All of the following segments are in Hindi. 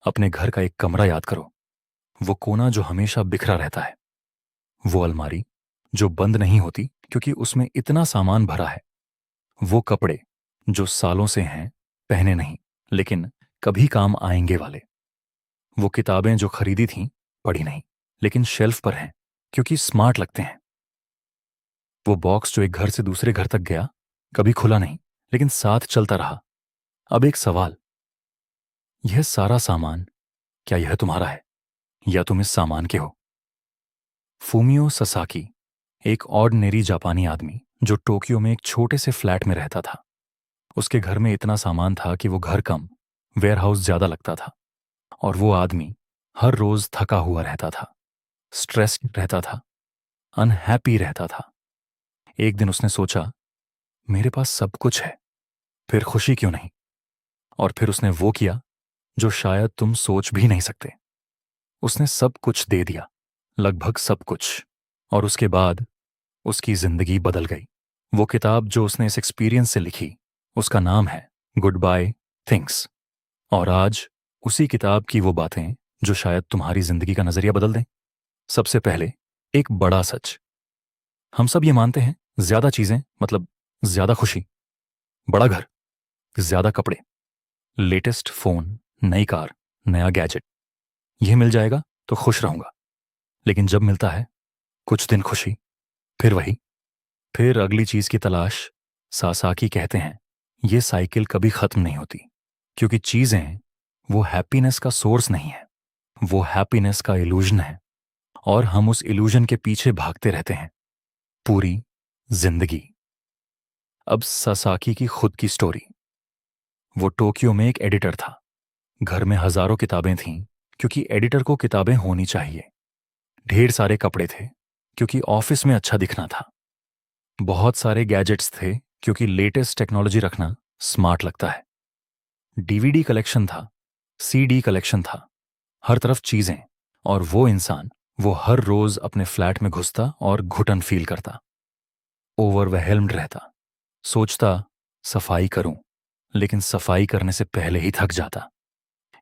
अपने घर का एक कमरा याद करो। वो कोना जो हमेशा बिखरा रहता है। वो अलमारी जो बंद नहीं होती क्योंकि उसमें इतना सामान भरा है। वो कपड़े जो सालों से हैं, पहने नहीं, लेकिन कभी काम आएंगे वाले। वो किताबें जो खरीदी थीं, पढ़ी नहीं, लेकिन शेल्फ पर हैं क्योंकि स्मार्ट लगते हैं। वो बॉक्स जो एक घर से दूसरे घर तक गया, कभी खुला नहीं, लेकिन साथ चलता रहा। अब एक सवाल, यह सारा सामान, क्या यह तुम्हारा है या तुम इस सामान के हो? फूमियो ससाकी, एक ऑर्डिनरी जापानी आदमी जो टोक्यो में एक छोटे से फ्लैट में रहता था। उसके घर में इतना सामान था कि वो घर कम, वेयरहाउस ज्यादा लगता था। और वो आदमी हर रोज थका हुआ रहता था, स्ट्रेस्ड रहता था, अनहैप्पी रहता था। एक दिन उसने सोचा, मेरे पास सब कुछ है, फिर खुशी क्यों नहीं? और फिर उसने वो किया जो शायद तुम सोच भी नहीं सकते। उसने सब कुछ दे दिया, लगभग सब कुछ। और उसके बाद उसकी जिंदगी बदल गई। वो किताब जो उसने इस एक्सपीरियंस से लिखी, उसका नाम है गुड बाय थिंग्स। और आज उसी किताब की वो बातें जो शायद तुम्हारी जिंदगी का नजरिया बदल दें। सबसे पहले, एक बड़ा सच। हम सब ये मानते हैं, ज्यादा चीजें मतलब ज्यादा खुशी, बड़ा घर, ज्यादा कपड़े, लेटेस्ट फोन, नई कार, नया गैजेट, यह मिल जाएगा तो खुश रहूंगा। लेकिन जब मिलता है कुछ दिन खुशी, फिर वही, फिर अगली चीज की तलाश। सासाकी कहते हैं, ये साइकिल कभी खत्म नहीं होती, क्योंकि चीजें वो हैप्पीनेस का सोर्स नहीं है, वो हैप्पीनेस का इल्यूजन है। और हम उस इल्यूजन के पीछे भागते रहते हैं पूरी जिंदगी। अब सासाकी की खुद की स्टोरी। वो टोक्यो में एक एडिटर था। घर में हजारों किताबें थीं क्योंकि एडिटर को किताबें होनी चाहिए। ढेर सारे कपड़े थे क्योंकि ऑफिस में अच्छा दिखना था। बहुत सारे गैजेट्स थे क्योंकि लेटेस्ट टेक्नोलॉजी रखना स्मार्ट लगता है। डीवीडी कलेक्शन था, सीडी कलेक्शन था, हर तरफ चीजें। और वो इंसान, वो हर रोज अपने फ्लैट में घुसता और घुटन फील करता, ओवरवेहेल्म्ड रहता, सोचता सफाई करूं, लेकिन सफाई करने से पहले ही थक जाता।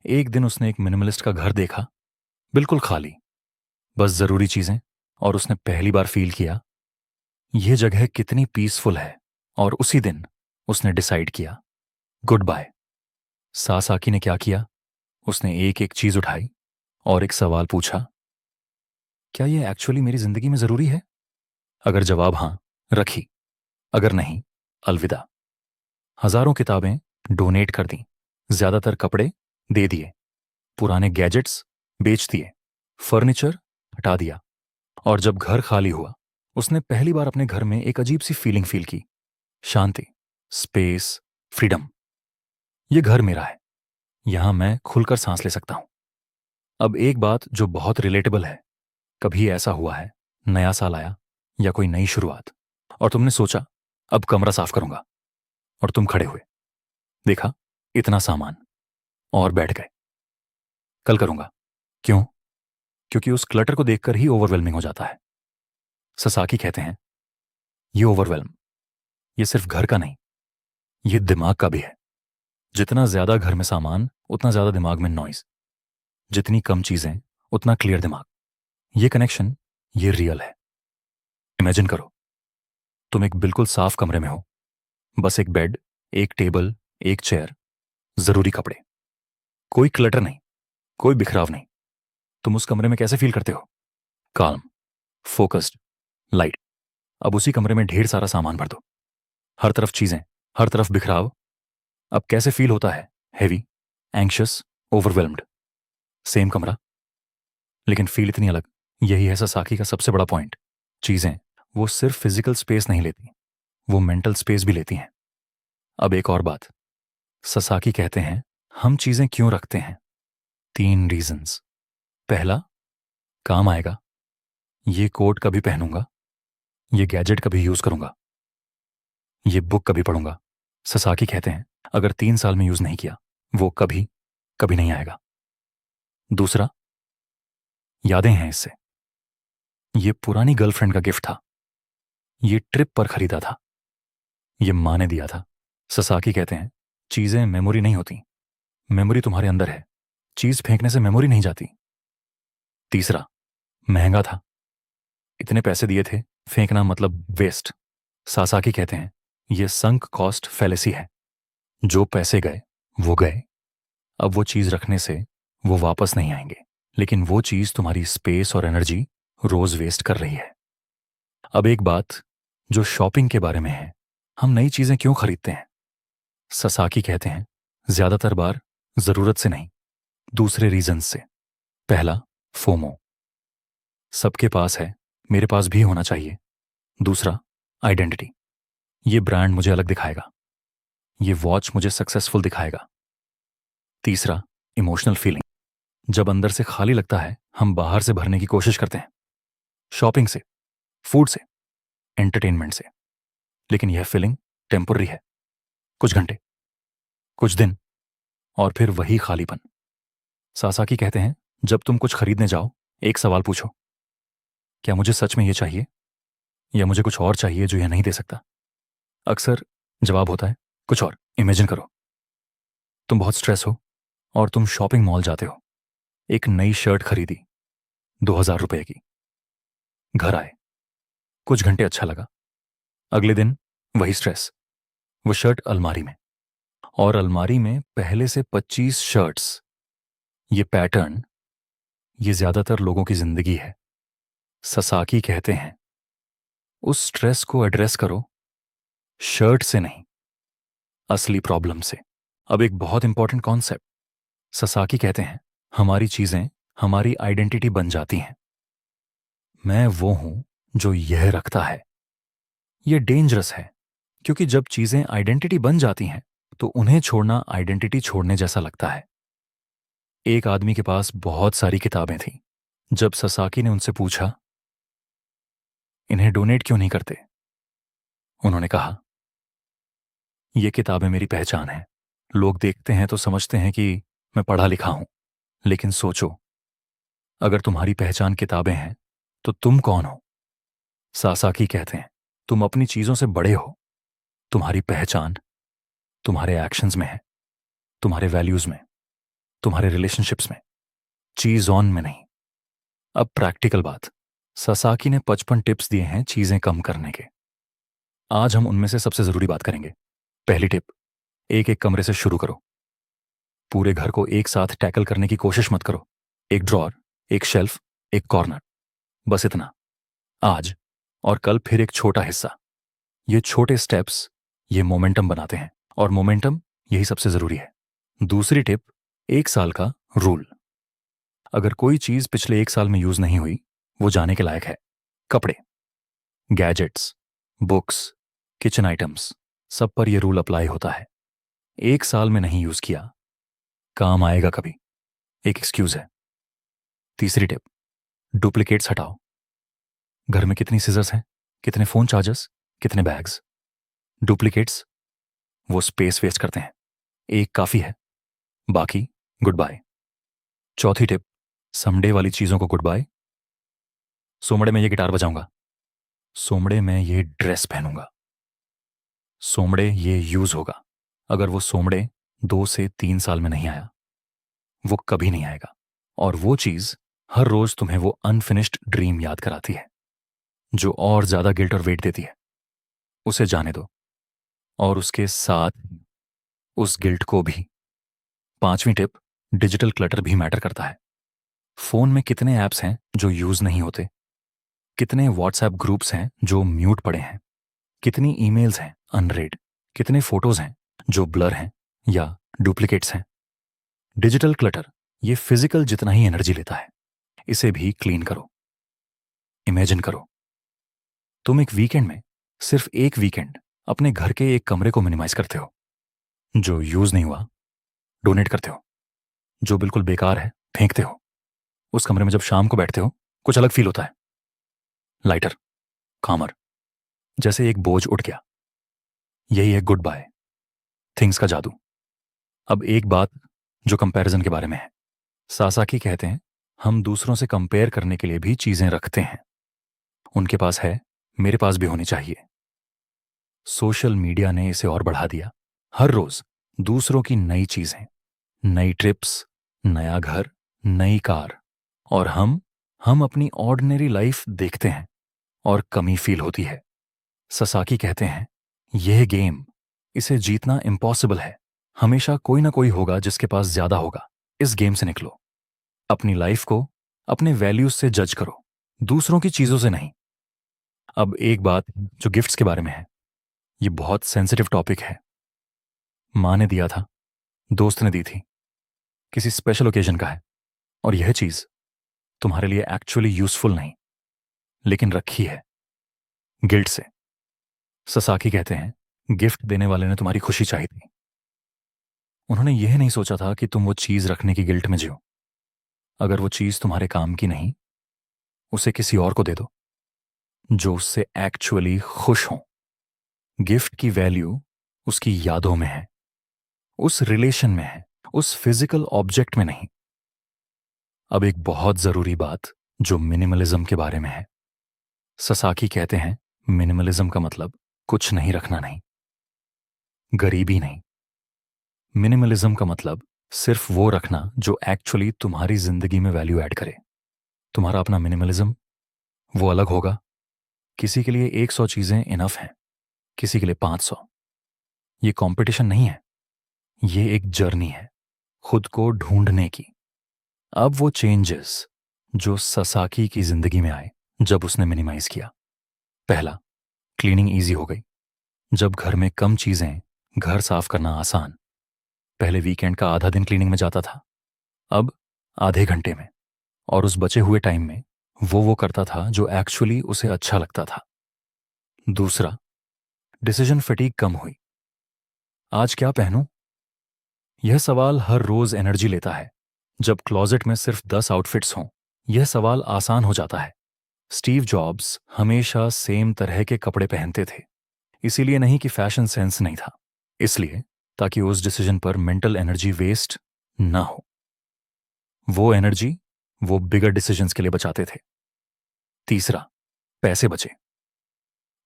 एक दिन उसने एक मिनिमलिस्ट का घर देखा, बिल्कुल खाली, बस जरूरी चीजें। और उसने पहली बार फील किया, यह जगह कितनी पीसफुल है। और उसी दिन उसने डिसाइड किया, गुड बाय। सासाकी ने क्या किया? उसने एक एक चीज उठाई और एक सवाल पूछा, क्या यह एक्चुअली मेरी जिंदगी में जरूरी है? अगर जवाब हां, रखी। अगर नहीं, अलविदा। हजारों किताबें डोनेट कर दी, ज्यादातर कपड़े दे दिए, पुराने गैजेट्स बेच दिए, फर्नीचर हटा दिया। और जब घर खाली हुआ, उसने पहली बार अपने घर में एक अजीब सी फीलिंग फील की, शांति, स्पेस, फ्रीडम। ये घर मेरा है, यहां मैं खुलकर सांस ले सकता हूं। अब एक बात जो बहुत रिलेटेबल है, कभी ऐसा हुआ है, नया साल आया या कोई नई शुरुआत, और तुमने सोचा, अब कमरा साफ करूंगा, और तुम खड़े हुए, देखा इतना सामान, और बैठ गए, कल करूंगा। क्यों? क्योंकि उस क्लटर को देखकर ही ओवरवेलमिंग हो जाता है। ससाकी कहते हैं, ये ओवरवेलम, ये सिर्फ घर का नहीं, ये दिमाग का भी है। जितना ज्यादा घर में सामान, उतना ज्यादा दिमाग में नॉइज। जितनी कम चीजें, उतना क्लियर दिमाग। ये कनेक्शन, ये रियल है। इमेजिन करो, तुम एक बिल्कुल साफ कमरे में हो, बस एक बेड, एक टेबल, एक चेयर, जरूरी कपड़े, कोई क्लटर नहीं, कोई बिखराव नहीं। तुम उस कमरे में कैसे फील करते हो? Calm, focused, light. अब उसी कमरे में ढेर सारा सामान भर दो, हर तरफ चीजें, हर तरफ बिखराव। अब कैसे फील होता है? Heavy, anxious, overwhelmed. सेम कमरा, लेकिन फील इतनी अलग। यही है ससाकी का सबसे बड़ा पॉइंट। चीजें वो सिर्फ फिजिकल स्पेस नहीं लेती, वो मेंटल स्पेस भी लेती हैं। अब एक और बात, ससाकी कहते हैं, हम चीजें क्यों रखते हैं? 3 रीजंस। पहला, काम आएगा, ये कोट कभी पहनूंगा, ये गैजेट कभी यूज करूंगा, ये बुक कभी पढ़ूंगा। ससाकी कहते हैं, अगर 3 साल में यूज नहीं किया, वो कभी कभी नहीं आएगा। दूसरा, यादें हैं इससे। ये पुरानी गर्लफ्रेंड का गिफ्ट था, ये ट्रिप पर खरीदा था, ये माँ ने दिया था। ससाकी कहते हैं, चीजें मेमोरी नहीं होती, मेमोरी तुम्हारे अंदर है, चीज फेंकने से मेमोरी नहीं जाती। तीसरा, महंगा था, इतने पैसे दिए थे, फेंकना मतलब वेस्ट। सासाकी कहते हैं यह संक कॉस्ट फैलेसी है। जो पैसे गए वो गए, अब वो चीज रखने से वो वापस नहीं आएंगे, लेकिन वो चीज तुम्हारी स्पेस और एनर्जी रोज वेस्ट कर रही है। अब एक बात जो शॉपिंग के बारे में है, हम नई चीजें क्यों खरीदते हैं? ससाकी कहते हैं ज्यादातर बार जरूरत से नहीं, दूसरे रीजन से। पहला, फोमो, सबके पास है, मेरे पास भी होना चाहिए। दूसरा, आइडेंटिटी, ये ब्रांड मुझे अलग दिखाएगा, ये वॉच मुझे सक्सेसफुल दिखाएगा। तीसरा, इमोशनल फीलिंग, जब अंदर से खाली लगता है हम बाहर से भरने की कोशिश करते हैं, शॉपिंग से, फूड से, एंटरटेनमेंट से। लेकिन यह फीलिंग टेम्पररी है, कुछ घंटे, कुछ दिन, और फिर वही खालीपन। सासाकी कहते हैं जब तुम कुछ खरीदने जाओ, एक सवाल पूछो, क्या मुझे सच में यह चाहिए या मुझे कुछ और चाहिए जो यह नहीं दे सकता? अक्सर जवाब होता है कुछ और। इमेजिन करो तुम बहुत स्ट्रेस हो और तुम शॉपिंग मॉल जाते हो, एक नई शर्ट खरीदी 2000 रुपए की, घर आए, कुछ घंटे अच्छा लगा, अगले दिन वही स्ट्रेस, वो शर्ट अलमारी में, और अलमारी में पहले से 25 शर्ट्स। ये पैटर्न, ये ज्यादातर लोगों की जिंदगी है। ससाकी कहते हैं उस स्ट्रेस को एड्रेस करो, शर्ट से नहीं, असली प्रॉब्लम से। अब एक बहुत इंपॉर्टेंट कॉन्सेप्ट, ससाकी कहते हैं हमारी चीजें हमारी आइडेंटिटी बन जाती हैं। मैं वो हूं जो यह रखता है। यह डेंजरस है, क्योंकि जब चीजें आइडेंटिटी बन जाती हैं तो उन्हें छोड़ना आइडेंटिटी छोड़ने जैसा लगता है। एक आदमी के पास बहुत सारी किताबें थीं। जब ससाकी ने उनसे पूछा इन्हें डोनेट क्यों नहीं करते, उन्होंने कहा ये किताबें मेरी पहचान है। लोग देखते हैं तो समझते हैं कि मैं पढ़ा लिखा हूं, लेकिन सोचो अगर तुम्हारी पहचान किताबें हैं तो तुम कौन हो? सासाकी कहते हैं तुम अपनी चीजों से बड़े हो। तुम्हारी पहचान तुम्हारे एक्शंस में है, तुम्हारे वैल्यूज में, तुम्हारे रिलेशनशिप्स में, चीज ऑन में नहीं। अब प्रैक्टिकल बात, ससाकी ने 55 टिप्स दिए हैं चीजें कम करने के। आज हम उनमें से सबसे जरूरी बात करेंगे। पहली टिप, एक एक कमरे से शुरू करो। पूरे घर को एक साथ टैकल करने की कोशिश मत करो। एक ड्रॉर, एक शेल्फ, एक कॉर्नर, बस इतना। आज और कल फिर एक छोटा हिस्सा। ये छोटे स्टेप्स ये मोमेंटम बनाते हैं, और मोमेंटम यही सबसे जरूरी है। दूसरी टिप, 1 साल का रूल। अगर कोई चीज पिछले 1 साल में यूज नहीं हुई, वो जाने के लायक है। कपड़े, गैजेट्स, बुक्स, किचन आइटम्स, सब पर यह रूल अप्लाई होता है। 1 साल में नहीं यूज किया, काम आएगा कभी, एक एक्सक्यूज है। तीसरी टिप, डुप्लीकेट्स हटाओ। घर में कितनी सीजर्स हैं, कितने फोन चार्जर्स, कितने बैग्स? डुप्लीकेट्स वो स्पेस वेस्ट करते हैं। एक काफी है, बाकी गुड बाय। चौथी टिप, समडे वाली चीजों को गुड बाय। सोमड़े में ये गिटार बजाऊंगा, सोमड़े में ये ड्रेस पहनूंगा, सोमड़े ये यूज होगा। अगर वो सोमड़े 2 से 3 साल में नहीं आया, वो कभी नहीं आएगा। और वो चीज हर रोज तुम्हें वो अनफिनिश्ड ड्रीम याद कराती है, जो और ज्यादा गिल्ट और वेट देती है। उसे जाने दो, और उसके साथ उस गिल्ट को भी। पांचवी टिप, डिजिटल क्लटर भी मैटर करता है। फोन में कितने ऐप्स हैं जो यूज नहीं होते, कितने व्हाट्सएप ग्रुप्स हैं जो म्यूट पड़े हैं, कितनी ईमेल्स हैं अनरेड, कितने फोटोज हैं जो ब्लर हैं या डुप्लीकेट्स हैं। डिजिटल क्लटर ये फिजिकल जितना ही एनर्जी लेता है, इसे भी क्लीन करो। इमेजिन करो तुम एक वीकेंड में, सिर्फ एक वीकेंड, अपने घर के एक कमरे को मिनिमाइज करते हो। जो यूज नहीं हुआ डोनेट करते हो, जो बिल्कुल बेकार है फेंकते हो। उस कमरे में जब शाम को बैठते हो कुछ अलग फील होता है, लाइटर, कामर, जैसे एक बोझ उठ गया। यही है गुड बाय, थिंग्स का जादू। अब एक बात जो कंपैरिजन के बारे में है। सासाकी कहते हैं हम दूसरों से कंपेयर करने के लिए भी चीजें रखते हैं। उनके पास है, मेरे पास भी होनी चाहिए। सोशल मीडिया ने इसे और बढ़ा दिया। हर रोज दूसरों की नई चीजें, नई ट्रिप्स, नया घर, नई कार, और हम अपनी ऑर्डिनरी लाइफ देखते हैं और कमी फील होती है। ससाकी कहते हैं, यह गेम, इसे जीतना इम्पॉसिबल है। हमेशा कोई ना कोई होगा जिसके पास ज्यादा होगा। इस गेम से निकलो। अपनी लाइफ को अपने वैल्यूज से जज करो, दूसरों की चीजों से नहीं। अब एक बात जो गिफ्ट्स के बारे में है, ये बहुत सेंसिटिव टॉपिक है। माँ ने दिया था, दोस्त ने दी थी, किसी स्पेशल ओकेजन का है, और यह चीज तुम्हारे लिए एक्चुअली यूजफुल नहीं, लेकिन रखी है गिल्ट से। ससाकी कहते हैं, गिफ्ट देने वाले ने तुम्हारी खुशी चाही थी। उन्होंने यह नहीं सोचा था कि तुम वो चीज रखने की गिल्ट में जियो। अगर वो चीज तुम्हारे काम की नहीं, उसे किसी और को दे दो जो उससे एक्चुअली खुश हो। गिफ्ट की वैल्यू उसकी यादों में है, उस रिलेशन में है, उस फिजिकल ऑब्जेक्ट में नहीं। अब एक बहुत जरूरी बात जो मिनिमलिज्म के बारे में है। ससाकी कहते हैं, मिनिमलिज्म का मतलब कुछ नहीं रखना नहीं, गरीबी नहीं। मिनिमलिज्म का मतलब सिर्फ वो रखना जो एक्चुअली तुम्हारी जिंदगी में वैल्यू ऐड करे। तुम्हारा अपना मिनिमलिज्म वो अलग होगा। किसी के लिए 100 चीजें इनफ हैं, किसी के लिए 500। ये कंपटीशन नहीं है, ये एक जर्नी है खुद को ढूंढने की। अब वो चेंजेस जो ससाकी की जिंदगी में आए जब उसने मिनिमाइज किया। पहला, क्लीनिंग इजी हो गई। जब घर में कम चीजें, घर साफ करना आसान। पहले वीकेंड का आधा दिन क्लीनिंग में जाता था, अब आधे घंटे में, और उस बचे हुए टाइम में वो करता था जो एक्चुअली उसे अच्छा लगता था। दूसरा, डिसीजन फटीग कम हुई। आज क्या पहनूं, यह सवाल हर रोज एनर्जी लेता है। जब क्लॉजेट में सिर्फ 10 आउटफिट्स हों, यह सवाल आसान हो जाता है। स्टीव जॉब्स हमेशा सेम तरह के कपड़े पहनते थे, इसीलिए नहीं कि फैशन सेंस नहीं था, इसलिए ताकि उस डिसीजन पर मेंटल एनर्जी वेस्ट ना हो। वो एनर्जी वो बिगर डिसीजंस के लिए बचाते थे। तीसरा, पैसे बचे।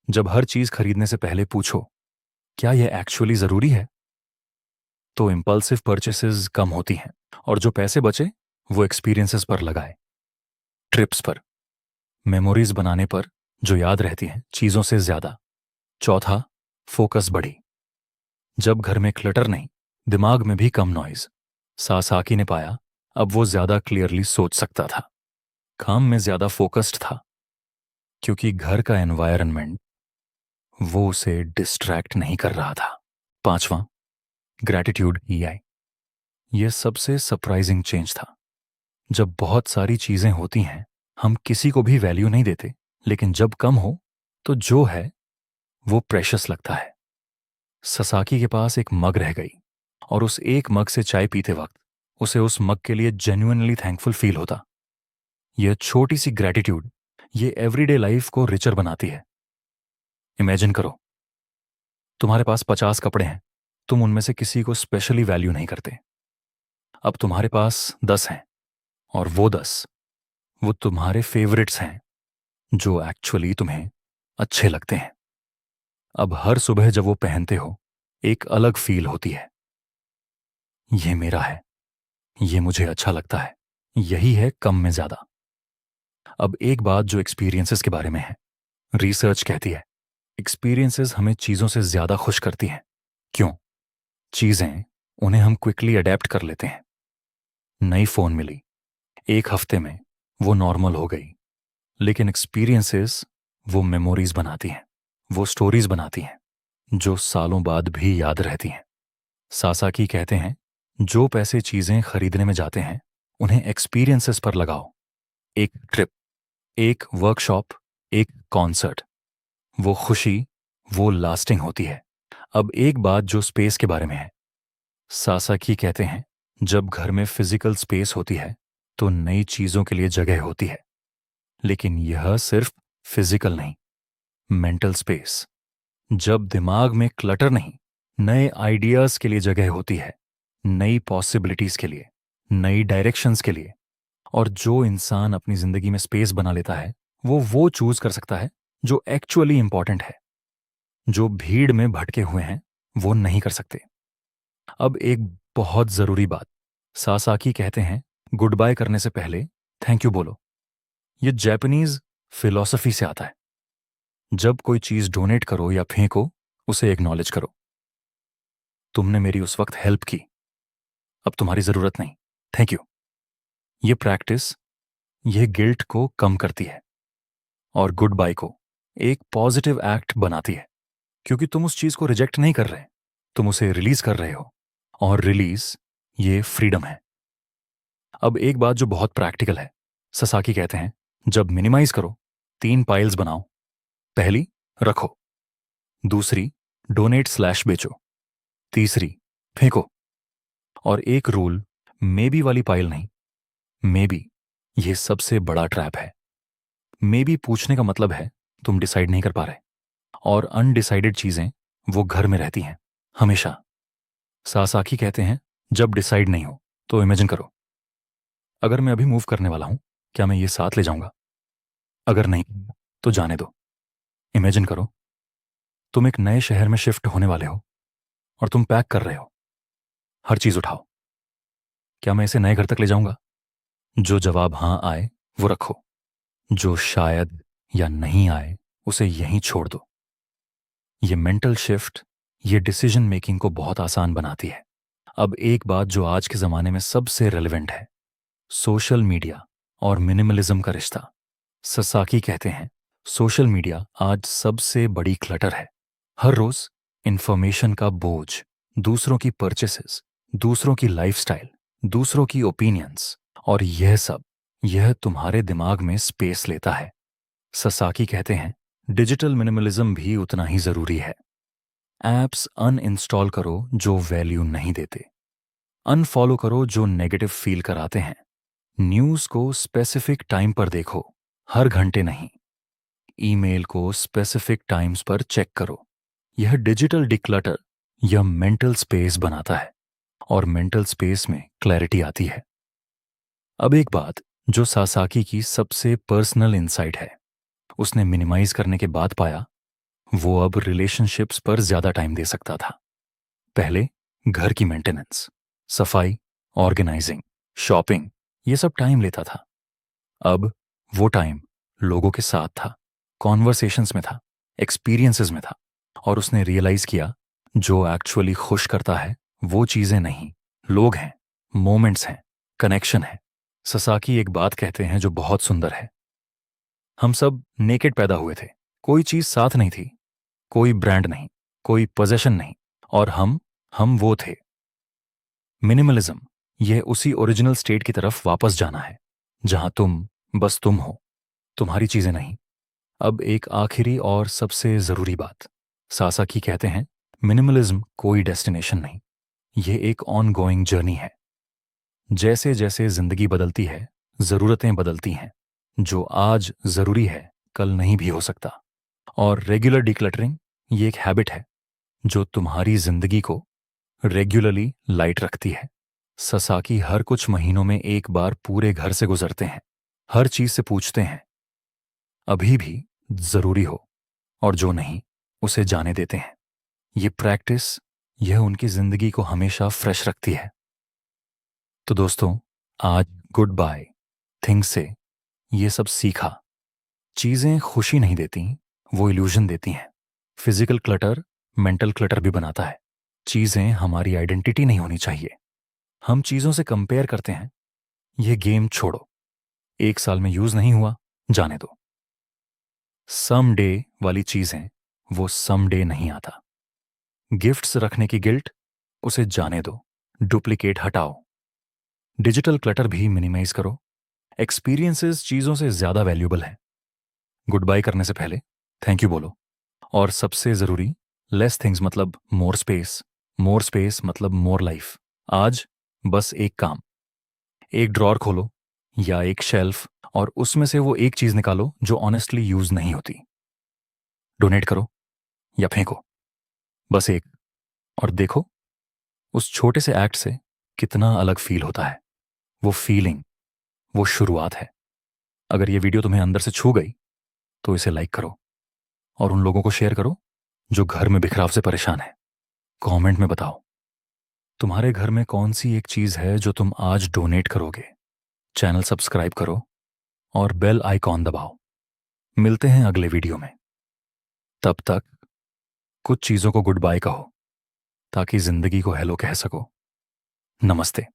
जब हर चीज खरीदने से पहले पूछो, क्या यह एक्चुअली जरूरी है, तो इंपल्सिव परचेसेस कम होती हैं, और जो पैसे बचे वो एक्सपीरियंसेस पर लगाए, ट्रिप्स पर, मेमोरीज बनाने पर, जो याद रहती हैं चीजों से ज्यादा। चौथा, फोकस बढ़ी। जब घर में क्लटर नहीं, दिमाग में भी कम नॉइज। सासाकी ने पाया, अब वो ज्यादा क्लियरली सोच सकता था, काम में ज्यादा फोकस्ड था, क्योंकि घर का एनवायरनमेंट वो उसे डिस्ट्रैक्ट नहीं कर रहा था। पांचवां, ग्रैटिट्यूड ही आई। यह सबसे सरप्राइजिंग चेंज था। जब बहुत सारी चीजें होती हैं, हम किसी को भी वैल्यू नहीं देते, लेकिन जब कम हो तो जो है वो प्रेशियस लगता है। ससाकी के पास एक मग रह गई, और उस एक मग से चाय पीते वक्त उसे उस मग के लिए जेन्युइनली थैंकफुल फील होता। यह छोटी सी ग्रैटिट्यूड ये एवरीडे लाइफ को रिचर बनाती है। इमेजिन करो, तुम्हारे पास 50 कपड़े हैं, तुम उनमें से किसी को स्पेशली वैल्यू नहीं करते। अब तुम्हारे पास 10 हैं, और वो 10 वो तुम्हारे फेवरेट्स हैं जो एक्चुअली तुम्हें अच्छे लगते हैं। अब हर सुबह जब वो पहनते हो, एक अलग फील होती है। ये मेरा है, ये मुझे अच्छा लगता है, यही है कम में ज्यादा। अब एक बात जो एक्सपीरियंसेस के बारे में है। रिसर्च कहती है, एक्सपीरियंसेस हमें चीजों से ज्यादा खुश करती हैं। क्यों? चीजें, उन्हें हम क्विकली अडेप्ट कर लेते हैं। नई फोन मिली, एक हफ्ते में वो नॉर्मल हो गई, लेकिन एक्सपीरियंसेस वो मेमोरीज बनाती हैं, वो स्टोरीज बनाती हैं जो सालों बाद भी याद रहती हैं। सासाकी कहते हैं, जो पैसे चीजें खरीदने में जाते हैं उन्हें एक्सपीरियंसेस पर लगाओ। एक ट्रिप, एक वर्कशॉप, एक कॉन्सर्ट, वो खुशी वो लास्टिंग होती है। अब एक बात जो स्पेस के बारे में है। सासाकी कहते हैं, जब घर में फिजिकल स्पेस होती है तो नई चीजों के लिए जगह होती है, लेकिन यह सिर्फ फिजिकल नहीं, मेंटल स्पेस। जब दिमाग में क्लटर नहीं, नए आइडियाज के लिए जगह होती है, नई पॉसिबिलिटीज के लिए, नई डायरेक्शंस के लिए। और जो इंसान अपनी जिंदगी में स्पेस बना लेता है, वो चूज कर सकता है जो एक्चुअली इंपॉर्टेंट है। जो भीड़ में भटके हुए हैं वो नहीं कर सकते। अब एक बहुत जरूरी बात, सासाकी कहते हैं गुड बाय करने से पहले थैंक यू बोलो। ये जापानीज फिलॉसफी से आता है। जब कोई चीज डोनेट करो या फेंको, उसे एक्नॉलेज करो। तुमने मेरी उस वक्त हेल्प की, अब तुम्हारी जरूरत नहीं, थैंक यू। ये प्रैक्टिस यह गिल्ट को कम करती है और गुड बाय को एक पॉजिटिव एक्ट बनाती है, क्योंकि तुम उस चीज को रिजेक्ट नहीं कर रहे, तुम उसे रिलीज कर रहे हो, और रिलीज ये फ्रीडम है। अब एक बात जो बहुत प्रैक्टिकल है, ससाकी कहते हैं जब मिनिमाइज करो, 3 पाइल्स बनाओ। पहली, रखो। दूसरी, डोनेट स्लैश बेचो। तीसरी, फेंको। और एक रूल, मे बी वाली पाइल नहीं। मे बी ये सबसे बड़ा ट्रैप है। मे बी पूछने का मतलब है तुम डिसाइड नहीं कर पा रहे, और अनडिसाइडेड चीजें वो घर में रहती हैं हमेशा। सासाकी कहते हैं जब डिसाइड नहीं हो तो इमेजिन करो, अगर मैं अभी मूव करने वाला हूं, क्या मैं ये साथ ले जाऊंगा? अगर नहीं तो जाने दो। इमेजिन करो तुम एक नए शहर में शिफ्ट होने वाले हो और तुम पैक कर रहे हो। हर चीज उठाओ। क्या मैं इसे नए घर तक ले जाऊंगा? जो जवाब हां आए वो रखो, जो शायद या नहीं आए उसे यहीं छोड़ दो। ये मेंटल शिफ्ट ये डिसीजन मेकिंग को बहुत आसान बनाती है। अब एक बात जो आज के जमाने में सबसे रेलेवेंट है, सोशल मीडिया और मिनिमलिज्म का रिश्ता। ससाकी कहते हैं सोशल मीडिया आज सबसे बड़ी क्लटर है। हर रोज इंफॉर्मेशन का बोझ, दूसरों की परचेसेस, दूसरों की लाइफस्टाइल, दूसरों की ओपिनियंस, और यह तुम्हारे दिमाग में स्पेस लेता है। ससाकी कहते हैं डिजिटल मिनिमलिज्म भी उतना ही जरूरी है। एप्स अनइंस्टॉल करो जो वैल्यू नहीं देते, अनफॉलो करो जो नेगेटिव फील कराते हैं। न्यूज को स्पेसिफिक टाइम पर देखो, हर घंटे नहीं। ईमेल को स्पेसिफिक टाइम्स पर चेक करो। यह डिजिटल डिक्लटर यह मेंटल स्पेस बनाता है, और मेंटल स्पेस में क्लैरिटी आती है। अब एक बात जो सासाकी की सबसे पर्सनल इंसाइट है, उसने मिनिमाइज करने के बाद पाया वो अब रिलेशनशिप्स पर ज्यादा टाइम दे सकता था। पहले घर की मेंटेनेंस, सफाई, ऑर्गेनाइजिंग, शॉपिंग, ये सब टाइम लेता था। अब वो टाइम लोगों के साथ था, कॉन्वर्सेशंस में था, एक्सपीरियंसेस में था, और उसने रियलाइज किया जो एक्चुअली खुश करता है वो चीजें नहीं, लोग हैं, मोमेंट्स हैं, कनेक्शन है। ससाकी एक बात कहते हैं जो बहुत सुंदर है, हम सब नेकेड पैदा हुए थे, कोई चीज साथ नहीं थी, कोई ब्रांड नहीं, कोई पोजेशन नहीं, और हम वो थे। मिनिमलिज्म यह उसी ओरिजिनल स्टेट की तरफ वापस जाना है, जहां बस तुम हो, तुम्हारी चीजें नहीं। अब एक आखिरी और सबसे जरूरी बात, सासाकी कहते हैं मिनिमलिज्म कोई डेस्टिनेशन नहीं, यह एक ऑन गोइंग जर्नी है। जैसे जैसे जिंदगी बदलती है, जरूरतें बदलती हैं। जो आज जरूरी है कल नहीं भी हो सकता। और रेगुलर डिक्लटरिंग ये एक हैबिट है जो तुम्हारी जिंदगी को रेगुलरली लाइट रखती है। ससाकी हर कुछ महीनों में एक बार पूरे घर से गुजरते हैं, हर चीज से पूछते हैं अभी भी जरूरी हो, और जो नहीं उसे जाने देते हैं। ये प्रैक्टिस यह उनकी जिंदगी को हमेशा फ्रेश रखती है। तो दोस्तों, आज गुड बाय थिंग्स से ये सब सीखा। चीजें खुशी नहीं देती, वो इल्यूजन देती हैं। फिजिकल क्लटर मेंटल क्लटर भी बनाता है। चीजें हमारी आइडेंटिटी नहीं होनी चाहिए। हम चीजों से कंपेयर करते हैं, यह गेम छोड़ो। 1 साल में यूज नहीं हुआ, जाने दो। सम डे वाली चीजें वो सम डे नहीं आता। गिफ्ट्स रखने की गिल्ट, उसे जाने दो, डुप्लीकेट हटाओ। डिजिटल क्लटर भी मिनिमाइज करो। एक्सपीरियंसेस चीजों से ज्यादा वैल्यूबल है। गुड बाय करने से पहले थैंक यू बोलो। और सबसे जरूरी, लेस थिंग्स मतलब मोर स्पेस मतलब मोर लाइफ। आज बस एक काम, एक ड्रॉर खोलो या एक शेल्फ, और उसमें से वो एक चीज निकालो जो ऑनेस्टली यूज नहीं होती। डोनेट करो या फेंको, बस एक। और देखो उस छोटे से एक्ट से कितना अलग फील होता है। वो फीलिंग, वो शुरुआत है। अगर ये वीडियो तुम्हें अंदर से छू गई तो इसे लाइक करो, और उन लोगों को शेयर करो जो घर में बिखराव से परेशान है। कमेंट में बताओ तुम्हारे घर में कौन सी एक चीज है जो तुम आज डोनेट करोगे? चैनल सब्सक्राइब करो और बेल आइकॉन दबाओ। मिलते हैं अगले वीडियो में। तब तक कुछ चीजों को गुड बाय कहो ताकि जिंदगी को हेलो कह सको। नमस्ते।